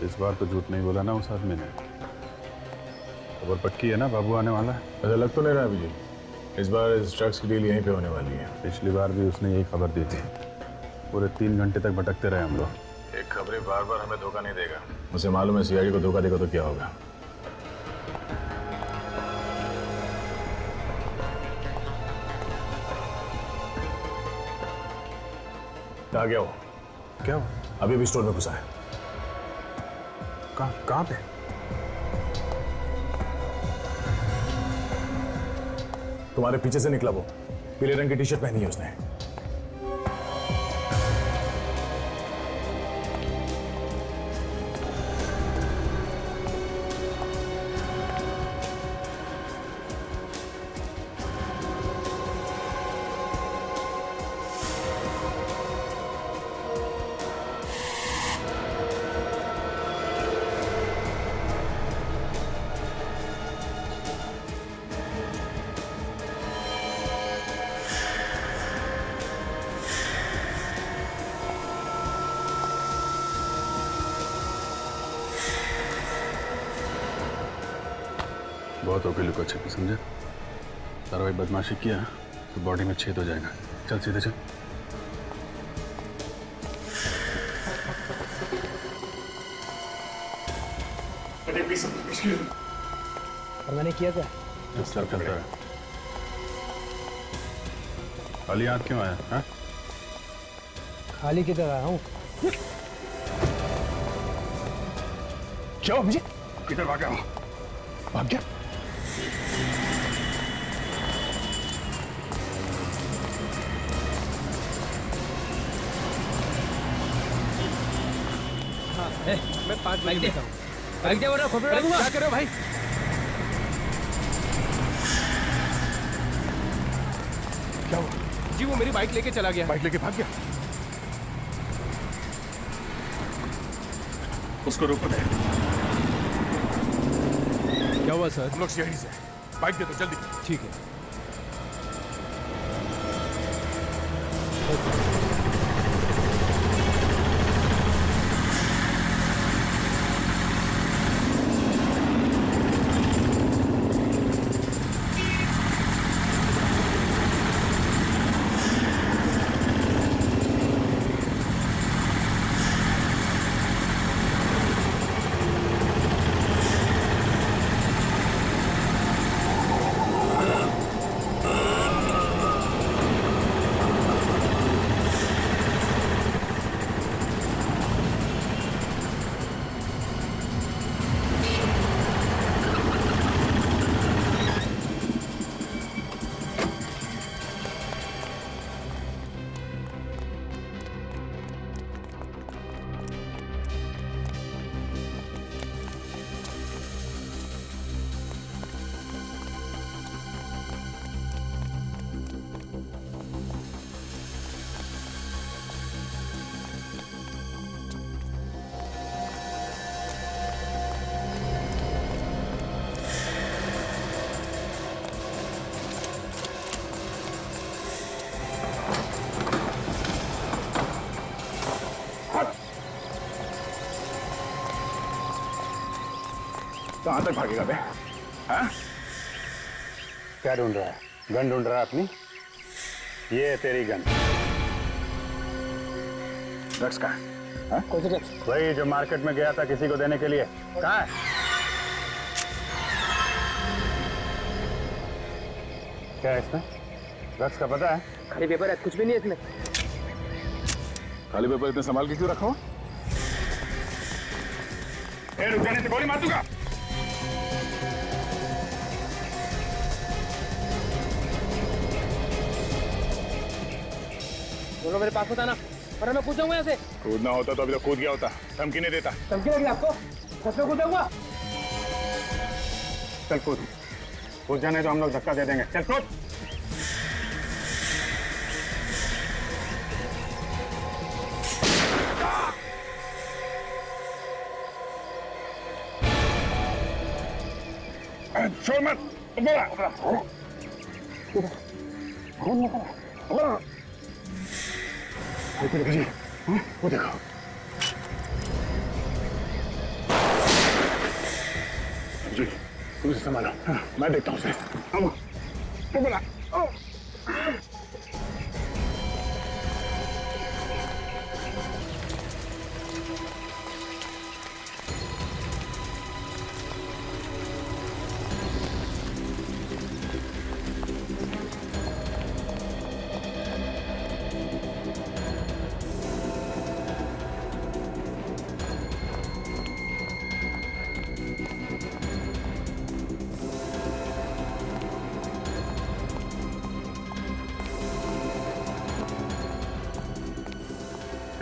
इस बार तो झूठ नहीं बोला ना उस आदमी ने। खबर पक्की है ना, बाबू आने वाला है? ऐसा लग तो नहीं रहा अभी जी। इस बार इस ड्रग्स की डील यहीं पे होने वाली है। पिछली बार भी उसने यही खबर दी थी। पूरे 3 घंटे तक भटकते रहे हम लोग। एक खबरी बार बार हमें धोखा नहीं देगा। उसे मालूम है सीआईडी को धोखा देगा तो क्या होगा। कहाँ गया वो? क्या हुआ? अभी भी स्टोर में घुसा है। कहाँ पे? तुम्हारे पीछे से निकला वो। पीले रंग की टी शर्ट पहनी है उसने। बहुत होके लुको छिपी, समझे? तारा भाई बदमाशी किया तो बॉडी में छेद हो जाएगा। चल सीधे चल। और मैंने किया क्या? चल चलता है। खाली हाथ क्यों आया? हाँ? खाली किधर आया हूँ? क्यों मुझे किधर भागा हूँ? भाग गया? मैं 5 बाइक देता हूँ। बाइक दे वरना खोपड़ी डालूंगा। क्या कर रहे हो भाई? क्या हुआ? जी वो मेरी बाइक लेके चला गया। बाइक लेके भाग गया? उसको रोको दे। क्या हुआ सर? हम लोग सीआईडी से। बाइक दे दो जल्दी। ठीक है। कहाँ तक भागेगा बे? हाँ? क्या ढूंढ रहा है? गन ढूंढ रहा है अपनी? ये है तेरी गन। ड्रग्स का? हाँ? कौन सा ड्रग्स? वही जो मार्केट में गया था किसी को देने के लिए। कहाँ है? क्या है इसमें? ड्रग्स का पता है? खाली पेपर है, कुछ भी नहीं है इसमें। खाली पेपर इतने संभाल के क्यों रखा हुआ? रुक जाने से गोली मार दूंगा। दोनों मेरे पास बताना वरना मैं कूद जाऊंगा यहाँ से। कूदना होता तो अभी तो कूद गया होता। धमकी नहीं देता। धमकी लगी आपको? सच में कूद जाऊंगा। चल कूद। कूद जाने तो हम लोग धक्का दे देंगे। चल कूद। छोड़ मत। वो देखो। जी तुम उसे संभालो। हाँ, मैं देखता हूँ उसे। हम बोला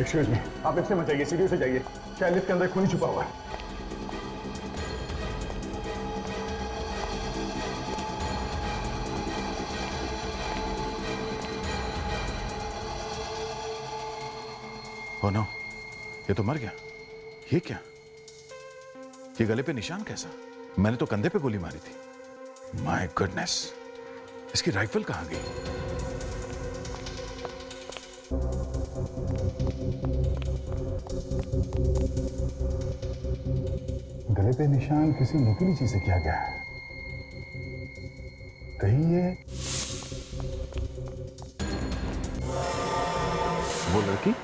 एक्सक्यूज मी, आप इससे मत जाइए, सीढ़ी से जाइए, शायद लिफ्ट के अंदर खून छुपा हुआ है। ओ नो, ये तो मर गया। ये क्या? ये गले पे निशान कैसा? मैंने तो कंधे पे गोली मारी थी। माय गुडनेस, इसकी राइफल कहां गई? गले पे निशान किसी नुकीली चीज से किया गया है। कहीं ये वो लड़की?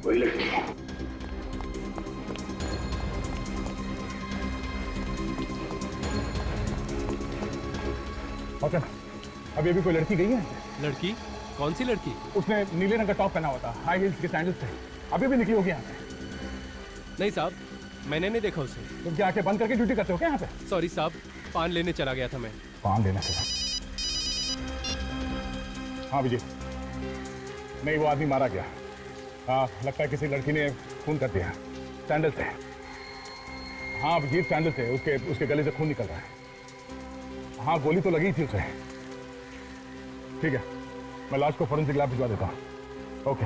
वही लड़की। ओके, अभी अभी कोई लड़की गई है? लड़की? कौन सी लड़की? उसने नीले रंग का टॉप पहना हुआ था, हाई हील्स के सैंडल्स थे। अभी भी निकली होगी यहाँ से। नहीं साहब, मैंने नहीं देखा उसे। तुम क्या आंखें बंद करके ड्यूटी करते हो क्या यहाँ पे? सॉरी साहब, पान लेने चला गया था मैं। पान लेने से? हाँ विजय, नहीं वो आदमी मारा गया। हाँ, लगता है किसी लड़की ने खून कर दिया। सैंडल थे। हाँ अभिजीत, सैंडल थे। उसके गले से खून निकल रहा है। हाँ गोली तो लगी थी उसे। ठीक है, मैं लाश को फोरेंसिक लैब भिजवा देता हूँ। ओके।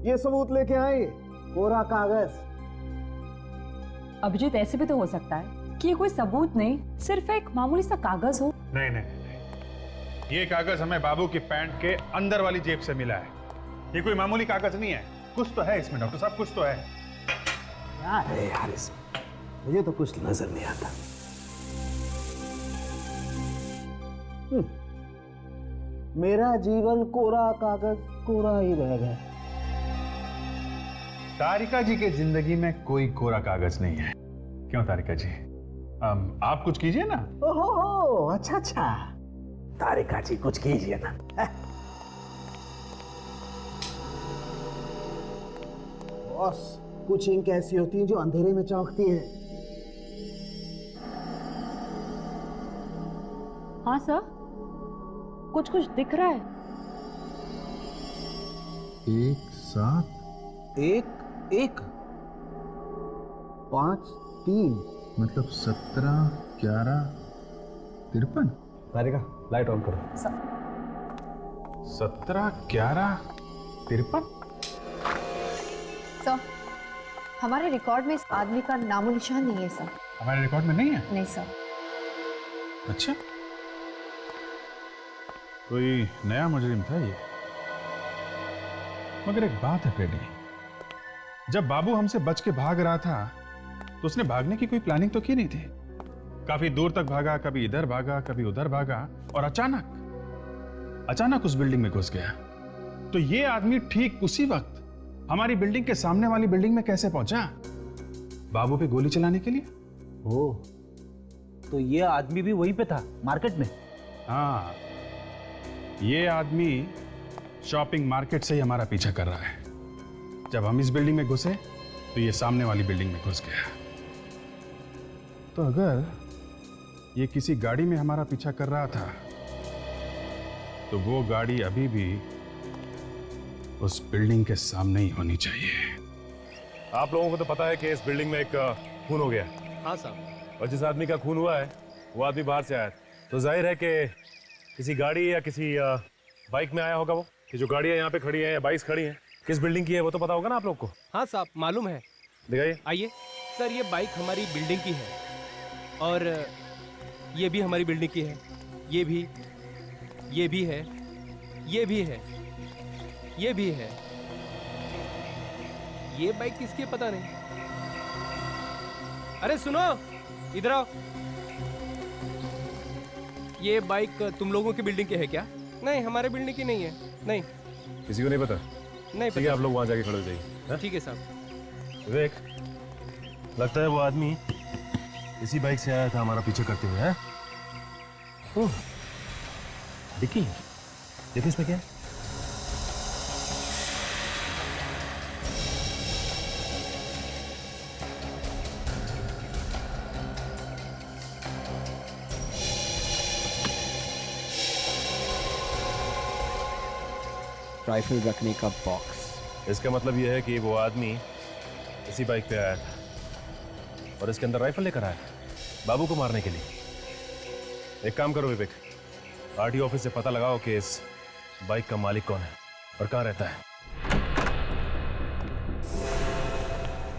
ये सबूत लेके आए, कोरा कागज। अभिजीत, ऐसे भी तो हो सकता है कि ये कोई सबूत नहीं, सिर्फ एक मामूली सा कागज हो। नहीं नहीं नहीं, ये कागज हमें बाबू की पैंट के अंदर वाली जेब से मिला है। ये कोई मामूली कागज नहीं है। कुछ तो है इसमें डॉक्टर साहब, कुछ तो है। क्या है यार इसमें? मुझे तो कुछ नजर नहीं आता। मेरा जीवन कोरा कागज कोरा ही रह गया। तारिका जी के जिंदगी में कोई कोरा कागज नहीं है। क्यों तारिका जी, आप कुछ कीजिए ना। ओहो, अच्छा अच्छा, तारिका जी कुछ कीजिए ना। बॉस, कुछ इंक ऐसी होती हैं जो अंधेरे में चमकती हैं। हाँ सर, कुछ कुछ दिख रहा है। 1 7 एक 5 3 मतलब 17 11 53। तारिका लाइट ऑन करो। 17 11 53। सर, हमारे रिकॉर्ड में इस आदमी का नामो निशान नहीं है सर। हमारे रिकॉर्ड में नहीं है? नहीं सर। अच्छा, कोई नया मुजरिम था ये। मगर एक बात है पेडी, जब बाबू हमसे बच के भाग रहा था तो उसने भागने की कोई प्लानिंग तो की नहीं थी। काफी दूर तक भागा, कभी इधर भागा, कभी उधर भागा, और अचानक उस बिल्डिंग में घुस गया। तो ये आदमी ठीक उसी वक्त हमारी बिल्डिंग के सामने वाली बिल्डिंग में कैसे पहुंचा? बाबू पे गोली चलाने के लिए। ओ, तो ये आदमी भी वहीं पे था, मार्केट में? हाँ, ये आदमी शॉपिंग मार्केट से ही हमारा पीछा कर रहा है। जब हम इस बिल्डिंग में घुसे तो ये सामने वाली बिल्डिंग में घुस गया। तो अगर ये किसी गाड़ी में हमारा पीछा कर रहा था तो वो गाड़ी अभी भी उस बिल्डिंग के सामने ही होनी चाहिए। आप लोगों को तो पता है कि इस बिल्डिंग में एक खून हो गया। हाँ साहब। और जिस आदमी का खून हुआ है वो आदमी बाहर से आया था। तो जाहिर है कि किसी गाड़ी या किसी बाइक में आया होगा वो। ये जो गाड़ियाँ यहाँ पे खड़ी हैं या बाइक्स खड़ी हैं, किस बिल्डिंग की है वो तो पता होगा ना आप लोग को। हाँ साहब, मालूम है। दिखाइए। आइए सर, ये बाइक हमारी बिल्डिंग की है और ये भी हमारी बिल्डिंग की है। ये भी है, ये भी है, ये भी है। ये बाइक किसकी है पता नहीं। अरे सुनो, इधर आओ। ये बाइक तुम लोगों की बिल्डिंग की है क्या? नहीं, हमारे बिल्डिंग की नहीं है। नहीं, किसी को नहीं पता? नहीं ठीक है, पता। आप लोग वहाँ जाके खड़े हो जाइए। ठीक है साहब। विवेक, लगता है वो आदमी इसी बाइक से आया था हमारा पीछे करते हुए। है डिक्की, देखिए इसमें क्या है। राइफल रखने का बॉक्स। इसका मतलब यह है कि वो आदमी इसी बाइक पे आया था और इसके अंदर राइफल लेकर आया बाबू को मारने के लिए। एक काम करो विवेक, आरटीओ ऑफिस से पता लगाओ कि इस बाइक का मालिक कौन है और कहाँ रहता है।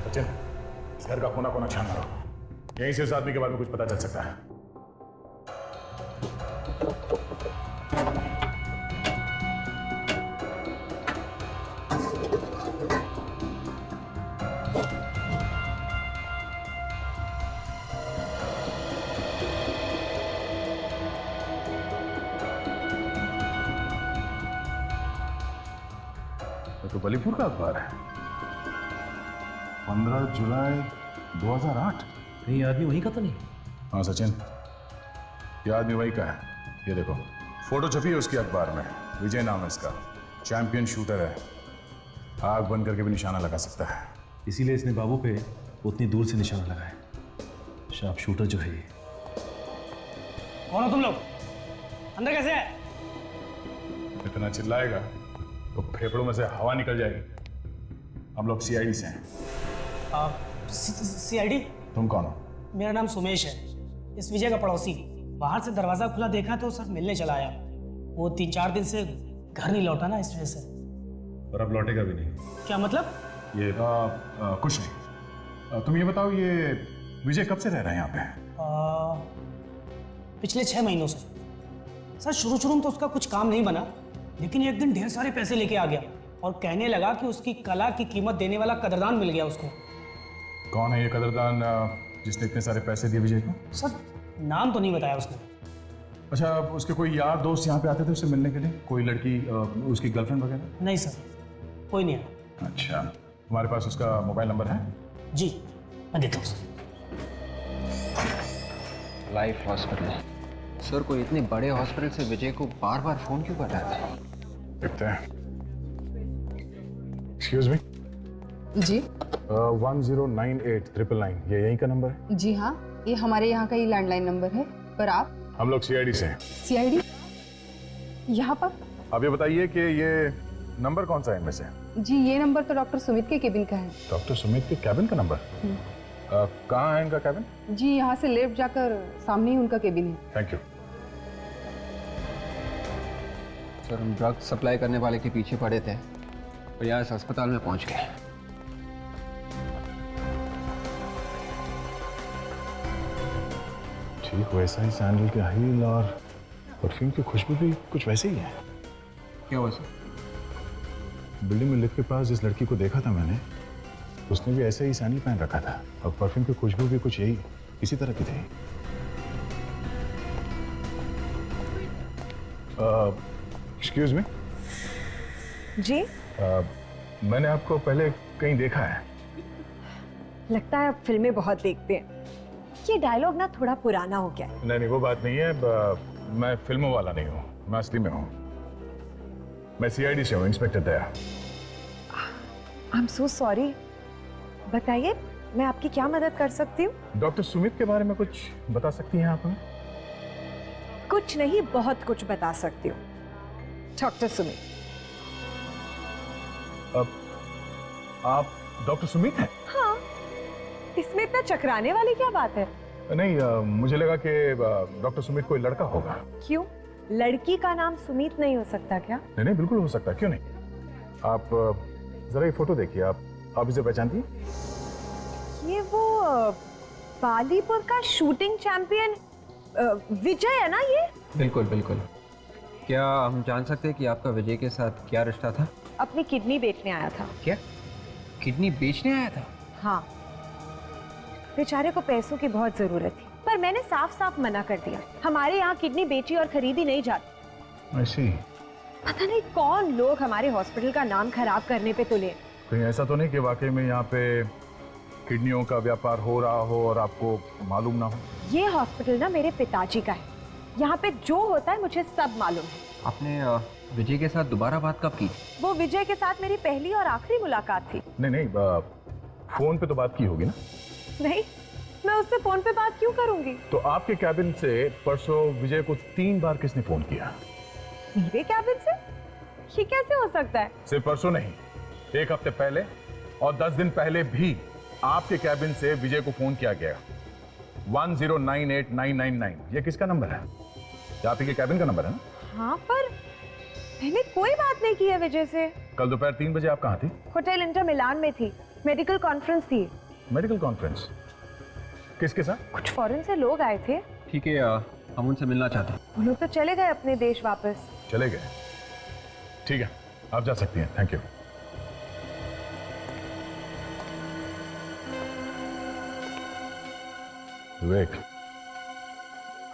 सचिन, इस घर का कोना कोना छान मारो, यहीं से इस आदमी के बारे में कुछ पता चल सकता है। तो बलीपुर का अखबार है, 15 जुलाई 2008। नहीं, आदमी वहीं का तो नहीं? हाँ सचिन, ये आदमी वही का है। ये देखो, फोटो छपी है उसकी अखबार में। विजय नाम है इसका, चैंपियन शूटर है, आग बंद करके भी निशाना लगा सकता है। इसीलिए इसने बाबू पे उतनी दूर से निशाना लगाया। शार्प शूटर जो है ये। कौन हो तुम लोग? अंदर कैसे है? इतना चिल्लाएगा तो फेफड़ों में से हवा निकल जाएगी। हम लोग सीआईडी से हैं। सीआईडी? तुम कौन हो? मेरा नाम सुमेश है, इस विजय का पड़ोसी। बाहर से दरवाजा खुला देखा तो सर मिलने चला आया। वो 3-4 दिन से घर नहीं लौटा ना, इस वजह से। और अब लौटेगा भी नहीं। क्या मतलब? ये कुछ नहीं। तुम ये बताओ, ये विजय कब से रह रहा है यहाँ पे? पिछले 6 महीनों से। सर शुरू में तो उसका कुछ काम नहीं बना, लेकिन एक दिन ढेर सारे पैसे लेके आ गया और कहने लगा कि उसकी कला की कीमत देने वाला कदरदान मिल गया उसको। कौन है ये कदरदान जिसने इतने सारे पैसे दिए विजय को? सर नाम तो नहीं बताया उसने। अच्छा, उसके कोई यार दोस्त यहाँ पे आते थे उससे मिलने के लिए? कोई लड़की, उसकी गर्लफ्रेंड वगैरह? नहीं सर, कोई नहीं आया। अच्छा, तुम्हारे पास उसका मोबाइल नंबर है? जी, मैं देता हूँ सर। Life hospital. सर, कोई इतने बड़े हॉस्पिटल से विजय को बार बार फोन क्यों कर रहा था? देखते हैं। Excuse me. जी 1098-999, ये यहीं का नंबर है? जी हाँ, ये हमारे यहाँ का ही लैंडलाइन नंबर है। पर आप? हम लोग सीआईडी से हैं। सीआईडी? यहाँ पर? अब ये बताइए कि ये नंबर कौन सा है इनमें से? जी ये नंबर तो डॉक्टर सुमित के केबिन का है। डॉक्टर सुमित के कैबिन का नंबर? कहाँ है इनका कैबिन? जी यहाँ से लेफ्ट जाकर सामने ही उनका केबिन है। Thank you. सर, हम ड्रग सप्लाई करने वाले के पीछे पड़े थे और यहाँ इस अस्पताल में पहुंच गए। ठीक वैसा ही सैंडल के हील और परफ्यूम की खुशबू भी कुछ वैसे ही है। क्या हुआ सर? बिल्डिंग में लिफ्ट के पास जिस लड़की को देखा था मैंने, उसने भी ऐसे ही सैंडल पहन रखा था और परफ्यूम की खुशबू भी कुछ यही इसी तरह की थी। Excuse me. जी मैंने आपको पहले कहीं देखा है। लगता है आप फिल्में बहुत देखते हैं। ये डायलॉग ना थोड़ा पुराना हो गया है। नहीं, वो बात नहीं है। मैं फिल्मों वाला नहीं हूँ, मैं असली में हूँ। मैं सीआईडी से हूँ, inspector Daya. I am so sorry. बताइए, मैं आपकी क्या मदद कर सकती हूँ? डॉक्टर सुमित के बारे में कुछ बता सकती हैं आप हमें? कुछ नहीं, बहुत कुछ बता सकती हूँ। डॉक्टर सुमित। आप डॉक्टर सुमित हैं? हाँ, इसमें इतना चकराने वाली क्या बात है? नहीं, मुझे लगा कि डॉक्टर सुमित कोई लड़का होगा। क्यों? लड़की का नाम सुमित नहीं हो सकता क्या? नहीं नहीं, बिल्कुल हो सकता है, क्यों नहीं। आप जरा ये फोटो देखिए, आप इसे पहचानती हैं? ये वो बालीपुर का शूटिंग चैंपियन विजय है ना ये? बिल्कुल बिल्कुल। क्या हम जान सकते हैं कि आपका विजय के साथ क्या रिश्ता था? अपनी किडनी बेचने आया था। क्या किडनी बेचने आया था? हाँ, बेचारे को पैसों की बहुत जरूरत थी, पर मैंने साफ साफ मना कर दिया। हमारे यहाँ किडनी बेची और खरीदी नहीं जाती। ऐसी पता नहीं कौन लोग हमारे हॉस्पिटल का नाम खराब करने पे तुले। कहीं ऐसा तो नहीं कि वाकई में यहाँ पे किडनियों का व्यापार हो रहा हो और आपको मालूम ना हो? ये हॉस्पिटल ना मेरे पिताजी का है, यहाँ पे जो होता है मुझे सब मालूम है। आपने विजय के साथ दोबारा बात कब की? वो विजय के साथ मेरी पहली और आखिरी मुलाकात थी। नहीं नहीं, फोन पे तो बात की होगी ना? नहीं, मैं उससे फोन पे बात क्यों करूंगी? तो आपके कैबिन से परसों विजय को 3 बार किसने फोन किया? मेरे कैबिन से? ये कैसे हो सकता है? सिर्फ परसों नहीं, 1 हफ्ते पहले और 10 दिन पहले भी आपके कैबिन से विजय को फोन किया गया। 10989999। ये किसका नंबर है? ये आप ही के कैबिन का नंबर है ना? हाँ, पर मैंने कोई बात नहीं की है विजय से। कल दोपहर 3 बजे आप कहाँ थी? होटल इंटर मिलान में थी, मेडिकल कॉन्फ्रेंस थी। Medical conference? किसके साथ? कुछ फॉरेन से लोग आए थे। ठीक है, हम उनसे मिलना चाहते हैं। वो लोग तो चले गए अपने देश वापस। चले गए? ठीक है, आप जा सकती हैं। Thank you. विवेक,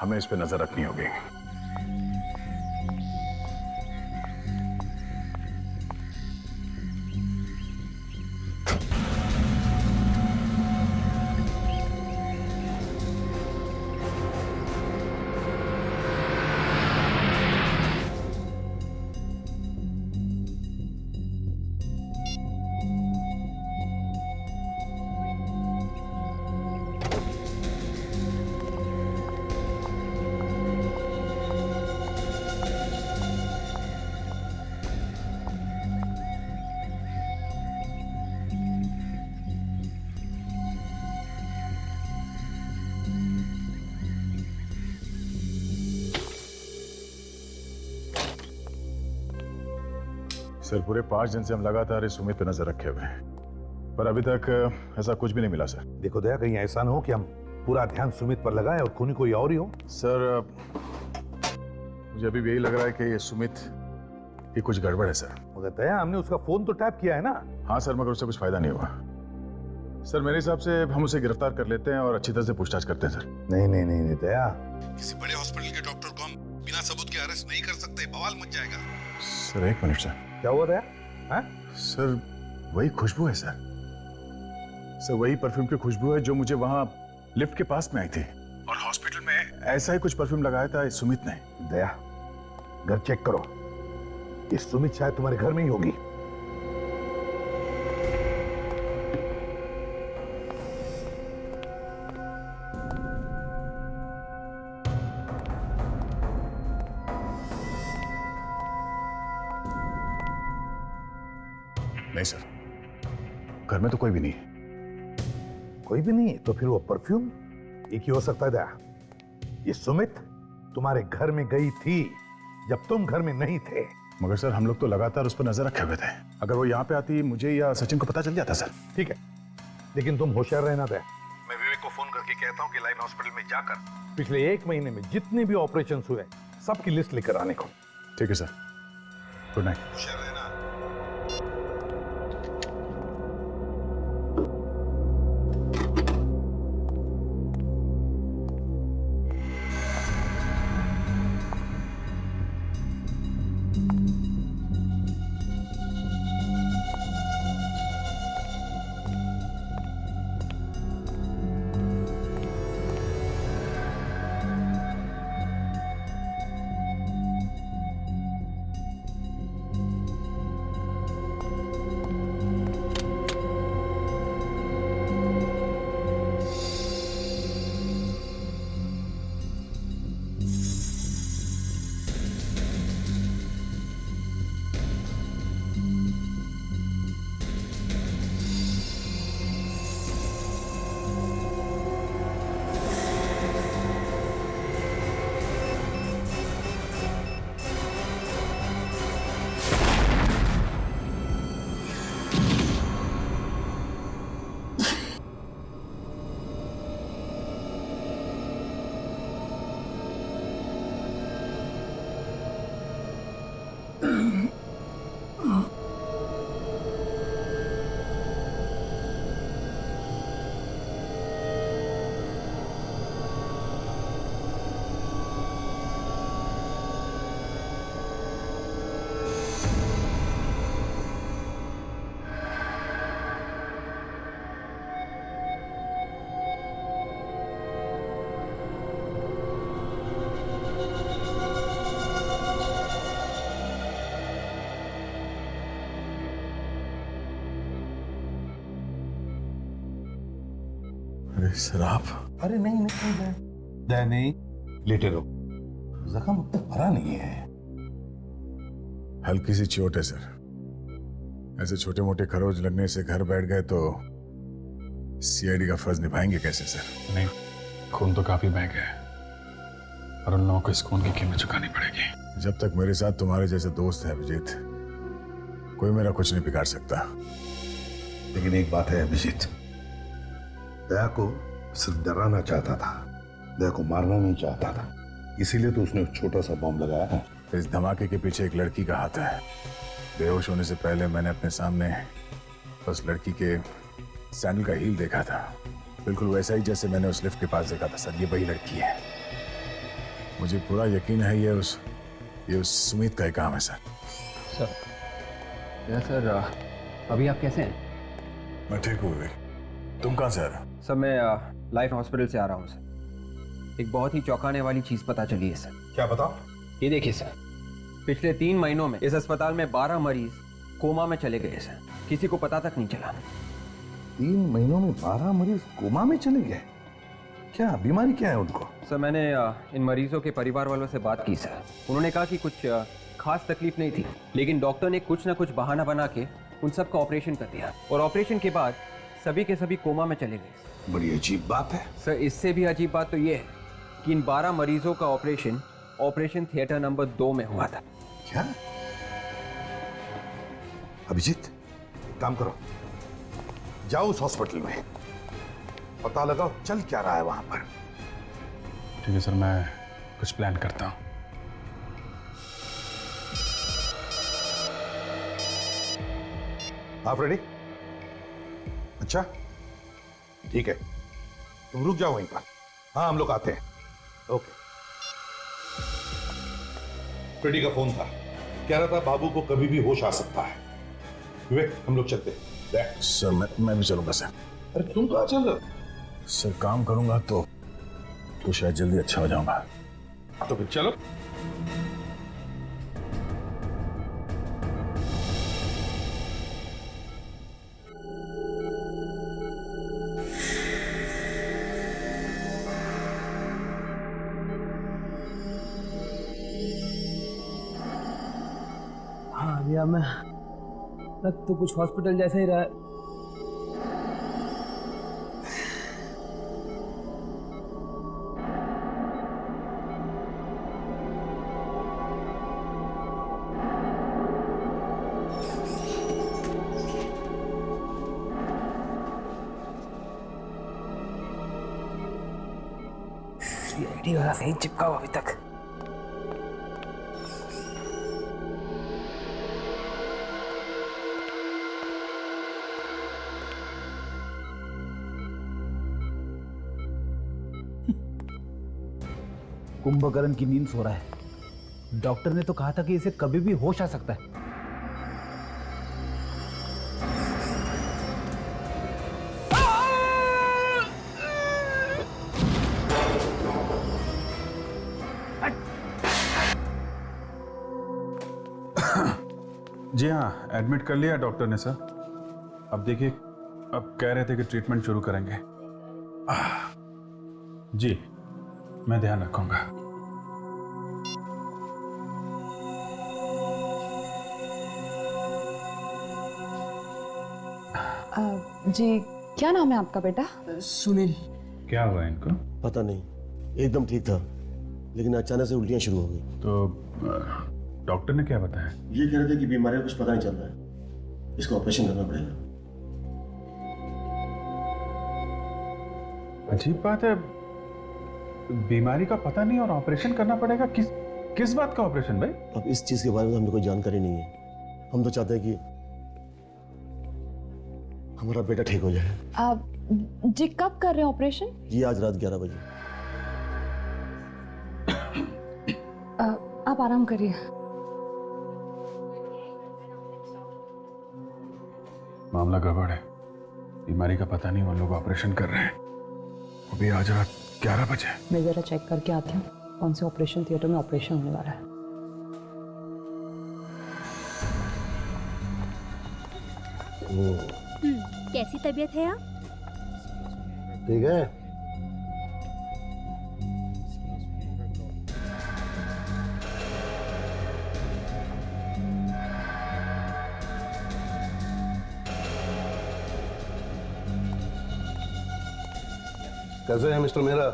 हमें इस पे नजर रखनी होगी। सर, पूरे 5 दिन से हम लगातार इस सुमित पे नजर रखे हुए हैं, पर अभी तक ऐसा कुछ भी नहीं मिला सर। देखो दया, कहीं ऐसा ना हो कि हम पूरा ध्यान सुमित पर लगाएं और खूनी कोई और ही हो। सर, मुझे अभी भी यही लग रहा है कि ये सुमित की कुछ गड़बड़ है सर। मगर दया, हमने उसका फोन तो टैप किया है ना? हाँ सर, मगर उससे कुछ फायदा नहीं हुआ। सर, मेरे हिसाब से हम उसे गिरफ्तार कर लेते हैं और अच्छी तरह से पूछताछ करते हैं सर। नहीं नहीं नहीं, नहीं दया, किसी बड़े हॉस्पिटल के डॉक्टर को हम बिना सबूत के अरेस्ट नहीं कर सकते, बवाल मच जाएगा। Sir 1 minute sir. क्या हुआ दया? हाँ? सर, वही खुशबू है सर। सर, वही परफ्यूम की खुशबू है जो मुझे वहां लिफ्ट के पास में आई थी, और हॉस्पिटल में ऐसा ही कुछ परफ्यूम लगाया था इस सुमित ने। दया, घर चेक करो, ये सुमित शायद तुम्हारे घर में ही होगी। नहीं सर, घर में तो कोई भी नहीं है। कोई भी नहीं तो फिर वो परफ्यूम एक ही हो सकता है दया। ये सुमित तुम्हारे घर में गई थी जब तुम घर में नहीं थे। मगर सर, हम लोग तो लगातार उस पर नजर रखे हुए थे। अगर वो यहाँ पे आती, मुझे या सचिन को पता चल जाता सर। ठीक है, लेकिन तुम होशियार रहना दया। मैं विवेक को फोन करके कहता हूँ कि लाइन हॉस्पिटल में जाकर पिछले 1 महीने में जितने भी ऑपरेशन हुए सबकी लिस्ट लेकर आने को। ठीक है सर, गुड नाइट। होशियार रहना। अरे सर आप। अरे नहीं नहीं दया, दया नहीं, लेटे रहो, जख्म अब तक भरा नहीं है। हल्की सी चोट है सर, ऐसे छोटे मोटे खरोच लगने से घर बैठ गए तो सीआईडी का फर्ज निभाएंगे कैसे सर? नहीं, खून तो काफी बह गया है और उन लोगों को इस खून की कीमत चुकानी पड़ेगी। जब तक मेरे साथ तुम्हारे जैसे दोस्त है अभिजीत, कोई मेरा कुछ नहीं बिगाड़ सकता। लेकिन एक बात है अभिजीत, दया को सिर्फ डराना चाहता था, दया को मारना नहीं चाहता था, इसीलिए तो उसने छोटा सा बॉम्ब लगाया है। इस धमाके के पीछे एक लड़की का हाथ है। बेहोश होने से पहले मैंने अपने सामने उस लड़की के सैंडल का हील देखा था, बिल्कुल वैसा ही जैसे मैंने उस लिफ्ट के पास देखा था सर। ये वही लड़की है, मुझे पूरा यकीन है ये उस सुमित का ही काम है सर। सर अभी आप कैसे हैं? मैं ठीक हूँ विवेक, तुम कहाँ से आ रहे हो? सर मैं लाइफ हॉस्पिटल से आ रहा हूँ सर। एक बहुत ही चौंकाने वाली चीज पता चली है सर। क्या बताओ? ये देखिए सर, पिछले 3 महीनों में इस अस्पताल में 12 मरीज कोमा में चले गए सर, किसी को पता तक नहीं चला। 3 महीनों में 12 मरीज कोमा में चले गए? क्या बीमारी क्या है उनको? सर मैंने इन मरीजों के परिवार वालों से बात की सर। उन्होंने कहा कि कुछ खास तकलीफ नहीं थी, लेकिन डॉक्टर ने कुछ ना कुछ बहाना बना के उन सब का ऑपरेशन कर दिया और ऑपरेशन के बाद सभी के सभी कोमा में चले गए। बड़ी अजीब बात है सर। इससे भी अजीब बात तो ये है कि इन 12 मरीजों का ऑपरेशन थिएटर नंबर 2 में हुआ था। क्या? अभिजीत काम करो, जाओ उस हॉस्पिटल में, पता लगाओ चल क्या रहा है वहां पर। ठीक है सर, मैं कुछ प्लान करता हूँ। आप रेडी? अच्छा ठीक है, तुम रुक जाओ वहीं पर। हाँ हम लोग आते हैं। ओके। फ्रेडी का फोन था, कह रहा था बाबू को कभी भी होश आ सकता है। विवेक हम लोग चलते हैं। सर मैं भी चलूंगा सर। अरे तुम कहाँ चल रहे हो? सर काम करूंगा तो शायद जल्दी अच्छा हो जाऊंगा। तो फिर चलो। हाँ भैया, मैं लग तो कुछ हॉस्पिटल जैसा ही रहा है। सीआईडी वाला सही चिपका हुआ अभी तक। कुंभकर्ण की नींद सो रहा है। डॉक्टर ने तो कहा था कि इसे कभी भी होश आ सकता है। जी हाँ, एडमिट कर लिया डॉक्टर ने सर। अब देखिए, अब कह रहे थे कि ट्रीटमेंट शुरू करेंगे। जी मैं ध्यान रखूंगा। जी क्या नाम है आपका बेटा? सुनील। क्या हुआ इनको? पता नहीं, एकदम ठीक था लेकिन अचानक से उल्टियां शुरू हो गई। तो डॉक्टर ने क्या बताया? ये कह रहे थे कि बीमारी का कुछ पता नहीं चल रहा है, इसको ऑपरेशन करना पड़ेगा। अजीब बात है, बीमारी का पता नहीं और ऑपरेशन करना पड़ेगा। किस बात का ऑपरेशन भाई? अब इस चीज के बारे में हमें कोई जानकारी नहीं है। हम तो चाहते हैं कि हमारा बेटा ठीक हो जाए। आप जी कब कर रहे हैं ऑपरेशन? ये आज रात 11 बजे। आप आराम करिए। मामला गड़बड़ है, बीमारी का पता नहीं, वो लोग ऑपरेशन कर रहे हैं। अभी आज रात 11 बजे। मैं जरा चेक करके आती हूँ कौन से ऑपरेशन थिएटर में ऑपरेशन होने वाला है। कैसी तबीयत है आप? ठीक है। कैसे है मिस्टर मेहरा?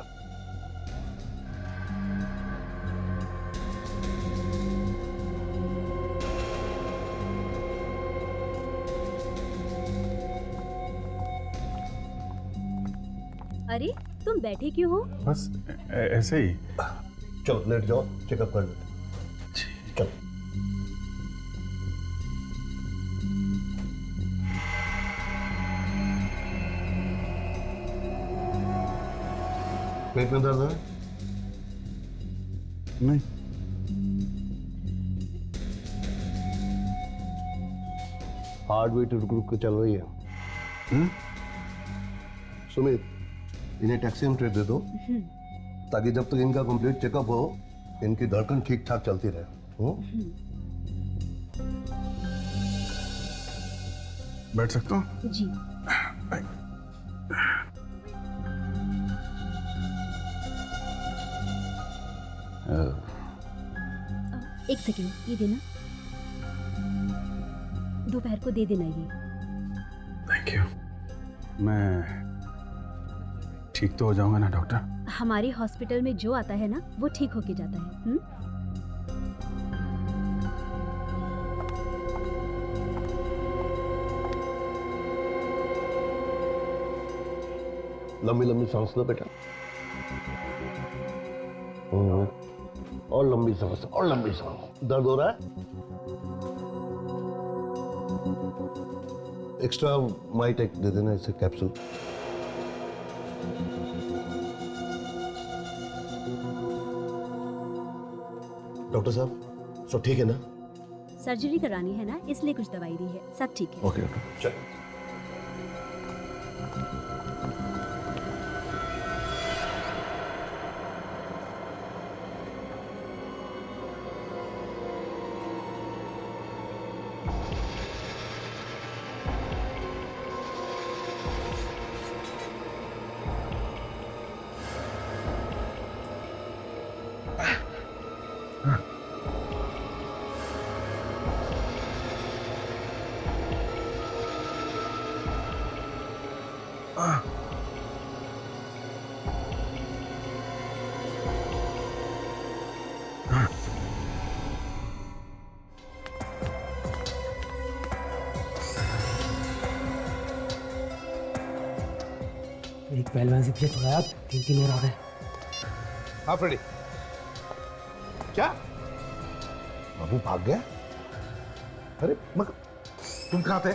अरे तुम बैठे क्यों हो? बस ऐसे ही। चलो लेट जाओ, चेकअप कर लेते। चलो। पेट में दर्द है? नहीं। हार्ट बीट रुक रुक के चल रही है। सुमित, इन्हें टैक्सी में ट्रेड दे दो ताकि जब तक इनका कंप्लीट चेकअप हो इनकी धड़कन ठीक ठाक चलती रहे। बैठ सकता हूँ? जी। एक सेकेंड, ये देना। दोपहर को दे देना ये। Thank you. मैं ठीक तो हो जाऊंगा ना डॉक्टर? हमारे हॉस्पिटल में जो आता है ना वो ठीक होके जाता है। लंबी लंबी सांस लो बेटा। और लंबी सांस, और लंबी सांस। दर्द हो रहा है? एक्स्ट्रा माइटेक दे देना इसे कैप्सूल। डॉक्टर साहब सब ठीक है ना? सर्जरी करानी है ना, इसलिए कुछ दवाई दी है। सब ठीक है। ओके डॉक्टर, चलिए। एक पहलवान से पीछे छुड़ाया, 3 और आ गए। हाँ फ्रेडी। क्या बाबू भाग गया? अरे मगर तुम कहाँ थे?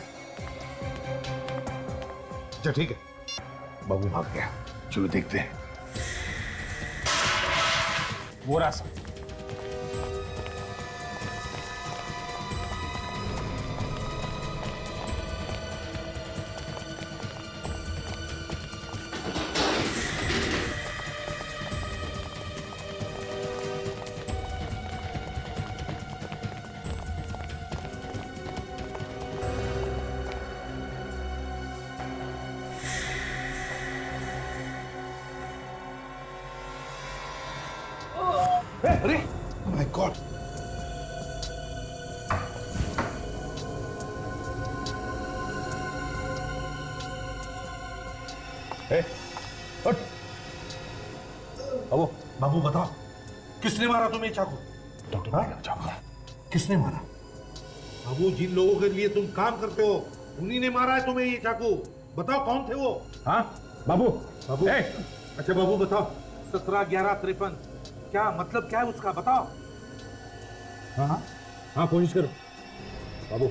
अच्छा ठीक है, बाबू भाग गया। चलो देखते हैं। वो रास्ता। अरे माय गॉड। बाबू बाबू बताओ, किसने मारा तुम्हें चाकू? डॉक्टर मारा चाकू? किसने मारा? बाबू जिन लोगों के लिए तुम काम करते हो उन्हीं ने मारा है तुम्हें ये चाकू। बताओ कौन थे वो? हाँ बाबू। बाबू अच्छा बाबू बताओ, 17-11-53 क्या मतलब, क्या है उसका बताओ। हाँ हाँ हाँ, कोशिश करो बाबू।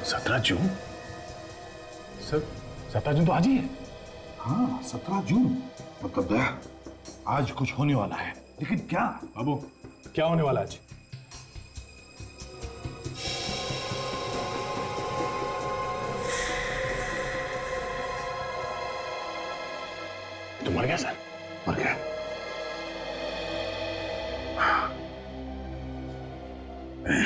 सत्रह जून? सर 17 जून तो आज ही है। हाँ 17 जून, मतलब दया आज कुछ होने वाला है, लेकिन क्या? बाबू क्या होने वाला आज? तो मर गया सर? मर गया। हाँ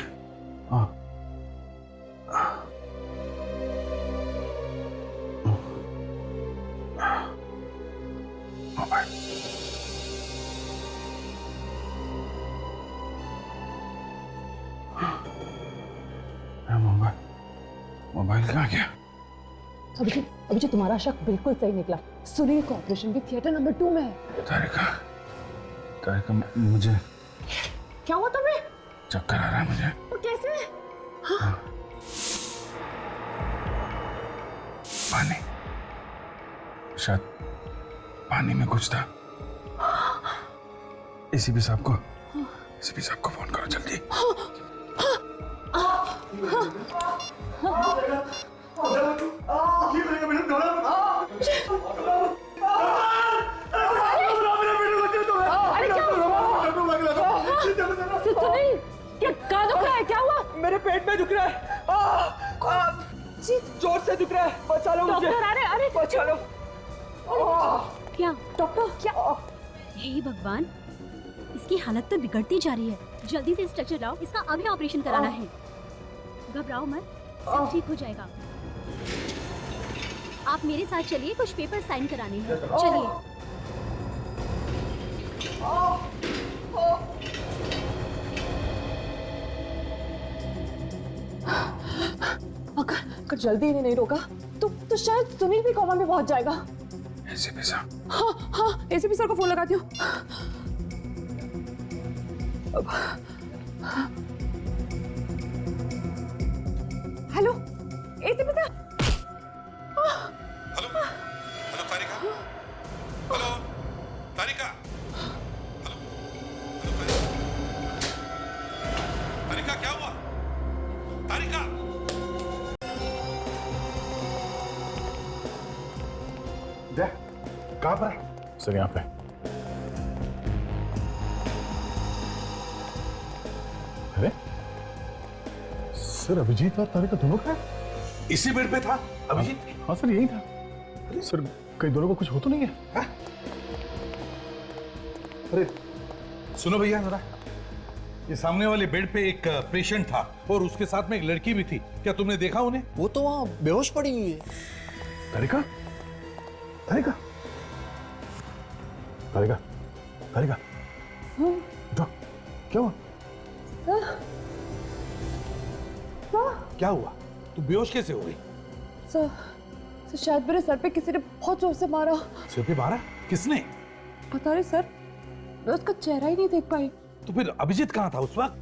मोबाइल मोबाइल कहाँ गया? अभिजीत तुम्हारा शक बिल्कुल सही निकला। सुनील का ऑपरेशन भी थिएटर नंबर 2 में है। तारिका मुझे क्या हुआ तुम्हें? चक्कर आ रहा है मुझे। तो कैसे? हाँ। पानी, शायद पानी में कुछ था। एसीपी साहब को फोन करो जल्दी। क्या दुख रहा है? क्या हुआ? मेरे पेट में दुख रहा है। जोर से दुख रहा है। बचा लो मुझे। डॉक्टर, अरे बचा लो। क्या डॉक्टर? क्या? हे भगवान, इसकी हालत तो बिगड़ती जा रही है। जल्दी से स्ट्रक्चर लाओ, इसका अभी ऑपरेशन कराना है। घबराओ मत, सब ठीक हो जाएगा। आप मेरे साथ चलिए, कुछ पेपर साइन कराने हैं। चलिए। अगर जल्दी इन्हें नहीं रोका तो शायद सुनील भी कोमा में पहुंच जाएगा। एसीपी साहब। हाँ, एसीपी सर को फोन लगाती हूँ। Hello ACP sir. हेलो तारिका। हेलो तारिका। हेलो तारिका, क्या हुआ? तारिका। कहाँ पर है? सर यहाँ पे। अरे सर, अभिजीत और तारिका दोनों का इसी बेड पे था अभिजीत? हाँ सर, यही था। सर कई दोनों को कुछ हो तो नहीं है? हाँ? अरे सुनो भैया जरा, ये सामने वाले बेड पे एक पेशेंट था और उसके साथ में एक लड़की भी थी। क्या तुमने देखा उन्हें? वो तो वहाँ बेहोश पड़ी हुई है। तारिका, तारिका, तारिका, तारिका, उठो। क्या हुआ? क्या हुआ? तू बेहोश कैसे हो गई? सर शायद मेरे सर पे किसी ने बहुत जोर से मारा। सिर पे मारा? किसने? पता नहीं सर, मैं उसका चेहरा ही नहीं देख पाई। तो फिर अभिजीत कहाँ था उस वक्त?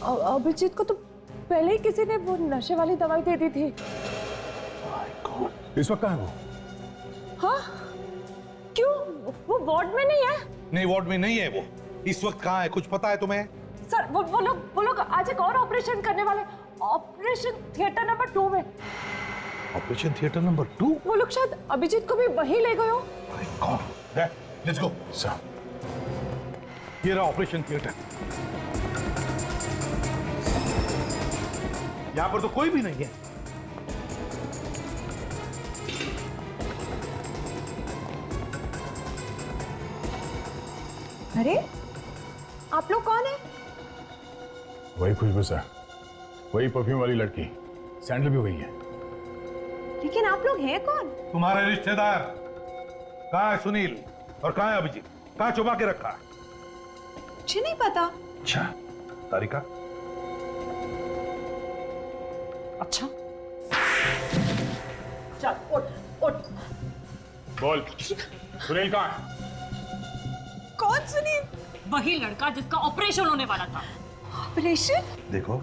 अभिजीत को तो पहले ही किसी ने वो नशे वाली दवाई दे दी थी। इस वक्त कहाँ है वो? हाँ? क्यों? वो वार्ड में नहीं है? नहीं, वार्ड में नहीं है वो। इस वक्त कहाँ है, कुछ पता है तुम्हें? सर वो लोग आज एक और ऑपरेशन करने वाले। ऑपरेशन थिएटर नंबर 2 में। Operation theatre number 2? वो लोग शायद अभिजीत को भी वहीं ले गए हो। Let's go sir. ये रहा ऑपरेशन थिएटर। यहां पर तो कोई भी नहीं है। अरे आप लोग कौन है? वही खुशबू सर, वही परफ्यूम वाली लड़की, सैंडल भी वही है। लेकिन आप लोग हैं कौन? तुम्हारे रिश्तेदार। कहाँ है सुनील और कहाँ है अभिजीत? कहाँ छुपा के रखा? मुझे नहीं पता। अच्छा तारिका। अच्छा चल उठ। बोल, सुनील कहाँ है? कौन सुनील? वही लड़का जिसका ऑपरेशन होने वाला था। ऑपरेशन? देखो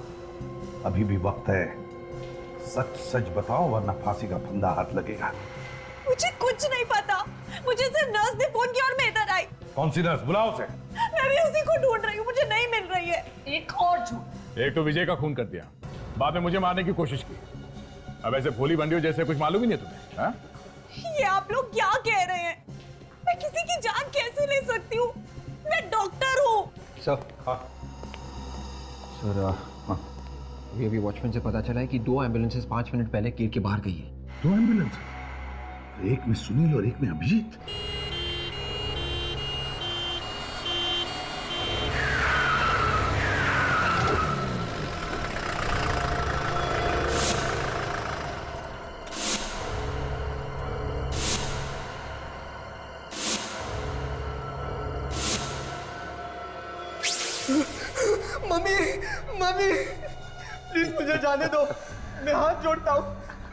अभी भी वक्त है, सच सच बताओ वरना फांसी का फंदा हाथ लगेगा। मुझे कुछ नहीं पता। मुझे सिर्फ नर्स ने फोन किया और मैं इधर आई। कौन सी नर्स? बुलाओ उसे। मैं भी उसी को ढूंढ रही हूँ, मुझे नहीं मिल रही है। एक और झूठ। एक तो विजय का खून कर दिया, बाद में मुझे मारने की कोशिश की। अब ऐसे भोली बंडी हो जैसे कुछ मालूम ही नहीं तुम्हें। हाँ? ये आप लोग क्या कह रहे हैं? मैं किसी की जान कैसे ले सकती हूँ? मैं डॉक्टर हूँ। सर, अभी वॉचमैन से पता चला है कि 2 एम्बुलेंसेस 5 मिनट पहले गेट के बाहर गई है। 2 एम्बुलेंस? एक में सुनील और एक में अभिजीत। मम्मी मम्मी प्लीज मुझे जाने दो, मैं हाथ जोड़ता हूँ,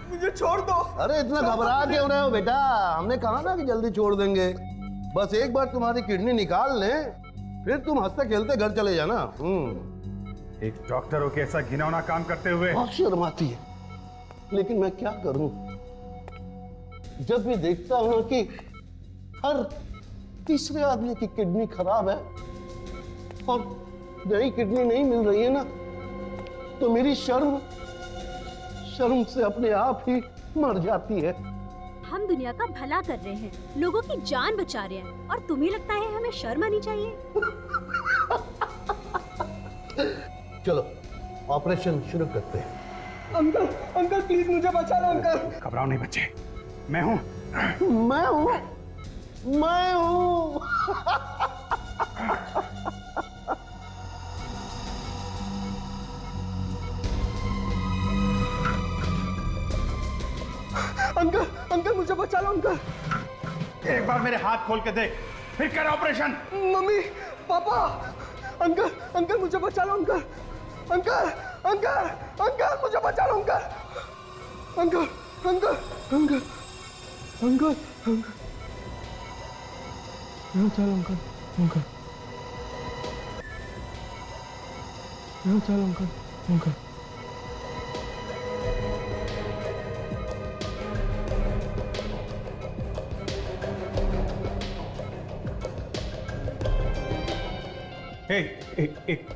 मुझे छोड़ दो। अरे इतना घबरा क्यों रहे हो बेटा? हमने कहा ना कि जल्दी छोड़ देंगे। बस एक बार तुम्हारी किडनी निकाल लें, फिर तुम हंसते खेलते घर चले जाना। एक डॉक्टर हो के ऐसा घिनौना काम करते हुए बहुत शर्म आती है, लेकिन मैं क्या करूं? जब भी देखता हूं कि हर तीसरे आदमी की किडनी खराब है और नई किडनी नहीं मिल रही है ना, तो मेरी शर्म से अपने आप ही मर जाती है। हम दुनिया का भला कर रहे हैं, लोगों की जान बचा रहे हैं, और तुम्हें लगता है हमें शर्म आनी चाहिए? चलो ऑपरेशन शुरू करते हैं। अंकल अंकल प्लीज मुझे बचा लो अंकल। घबराओ नहीं बच्चे, मैं हूं। अंकल अंकल मुझे बचा लो अंकल। एक बार मेरे हाथ खोल के देख, फिर कर operation. Mummy papa uncle uncle मुझे बचा लो अंकल। अंकल अंकल अंकल मुझे बचा लो uncle. Uncle uncle uncle uncle uncle बचा लो अंकल। अंकल बचा लो अंकल। अंकल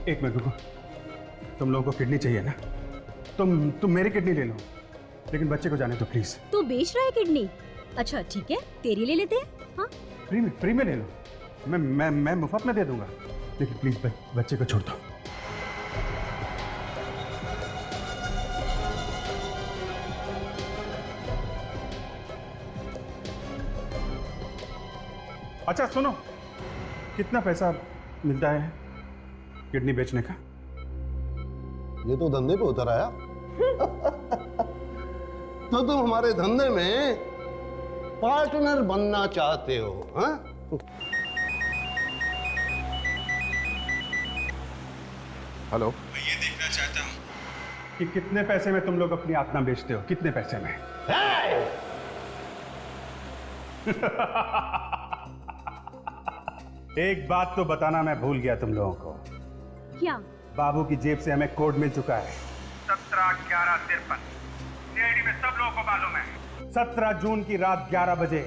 एक मिनट रुको। तुम लोगों को किडनी चाहिए ना? तुम मेरी किडनी ले लो, लेकिन बच्चे को जाने दो प्लीज। तू बेच रहा है किडनी? अच्छा ठीक है, तेरी ले लेते हैं। हाँ फ्री में ले लो, मैं मुफ्त में दे दूंगा, लेकिन प्लीज बच्चे को छोड़ दो। अच्छा सुनो, कितना पैसा मिलता है किडनी बेचने का? ये तो धंधे पे उतर आया। तो तुम हमारे धंधे में पार्टनर बनना चाहते हो? हाँ? हेलो, मैं ये देखना चाहता हूँ कि कितने पैसे में तुम लोग अपनी आत्मा बेचते हो, कितने पैसे में? एक बात तो बताना मैं भूल गया तुम लोगों को। क्या? बाबू की जेब से हमें कोड मिल चुका है 17/11/53। सीआईडी में सब लोगों को मालूम है 17 जून की रात 11 बजे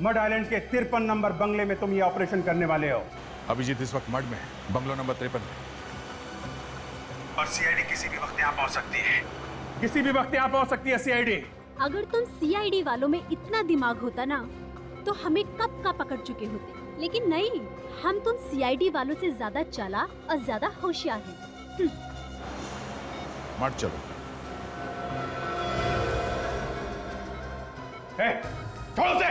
मड आइलैंड के 53 नंबर बंगले में तुम ये ऑपरेशन करने वाले हो। अभिजीत इस वक्त मड में है, बंगलो नंबर 53 में। और सीआईडी किसी भी वक्त यहाँ पहुंच सकती है, किसी भी वक्त यहाँ पहुंच सकती है सीआईडी। अगर तुम सीआईडी वालों में इतना दिमाग होता ना, तो हमें कब का पकड़ चुके होते, लेकिन नहीं, हम तुम सीआईडी वालों से ज्यादा चालाक और ज्यादा होशियार हैं। मत चलो। छोड़ो उसे।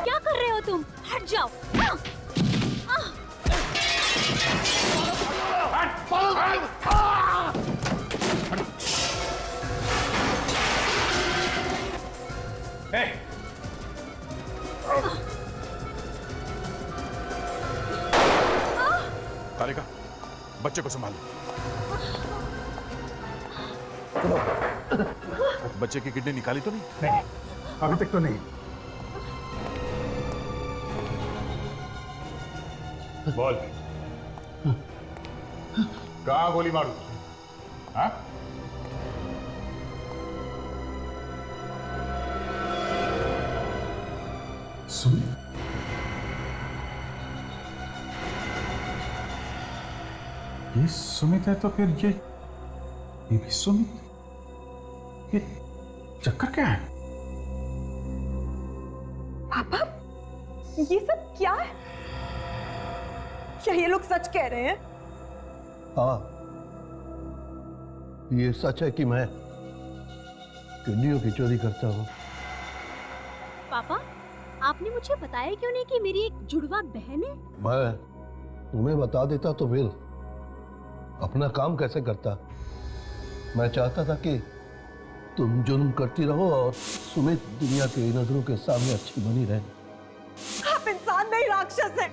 क्या कर रहे हो तुम? हट जाओ। तारिका, बच्चे को संभालो। बच्चे की किडनी निकाली तो नहीं? नहीं, अभी तक तो नहीं। बोल, कहाँ गोली मारू? हाँ? सुमित? ये सुमित है तो फिर ये भी सुमित? ये चक्कर क्या है? पापा, ये सब क्या है? क्या ये लोग सच कह रहे हैं? हाँ, ये सच है कि मैं किडनियों की चोरी करता हूँ। पापा, आपने मुझे बताया क्यों नहीं कि मेरी एक जुड़वा बहन है? मैं तुम्हें बता देता तो फिर अपना काम कैसे करता। मैं चाहता था कि तुम जुर्म करती रहो और सुमित दुनिया की नजरों के सामने अच्छी बनी रहे। आप इंसान नहीं राक्षस है।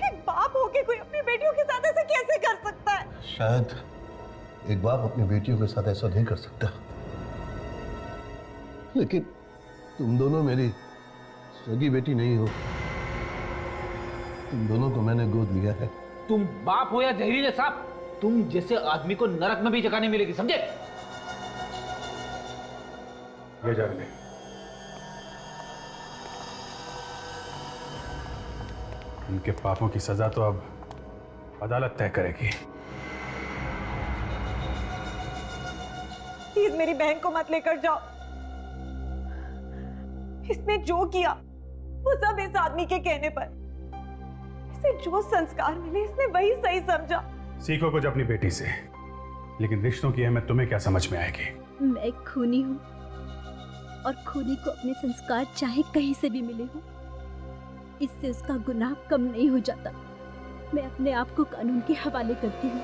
एक बाप होके कोई अपनी बेटियों के साथ ऐसे कैसे कर सकता है? शायद एक बाप अपनी बेटियों के साथ ऐसा नहीं कर सकता, लेकिन तुम दोनों मेरी सगी बेटी नहीं हो। तुम दोनों को मैंने गोद लिया है। तुम बाप हो या जहरीले सांप, तुम जैसे आदमी को नरक में भी जगह नहीं मिलेगी, समझे? ये जा ले। उनके पापों की सजा तो अब अदालत तय करेगी। प्लीज मेरी बहन को मत लेकर जाओ। इसने जो किया वो सब इस आदमी के कहने पर। इसे जो संस्कार मिले इसने वही सही समझा। सीखो कुछ अपनी बेटी से, लेकिन रिश्तों की अहमियत तुम्हें क्या समझ में आएगी? मैं एक खूनी हूँ और खूनी को अपने संस्कार चाहे कहीं से भी मिले हो, इससे उसका गुनाह कम नहीं हो जाता। मैं अपने आप को कानून के हवाले करती हूँ।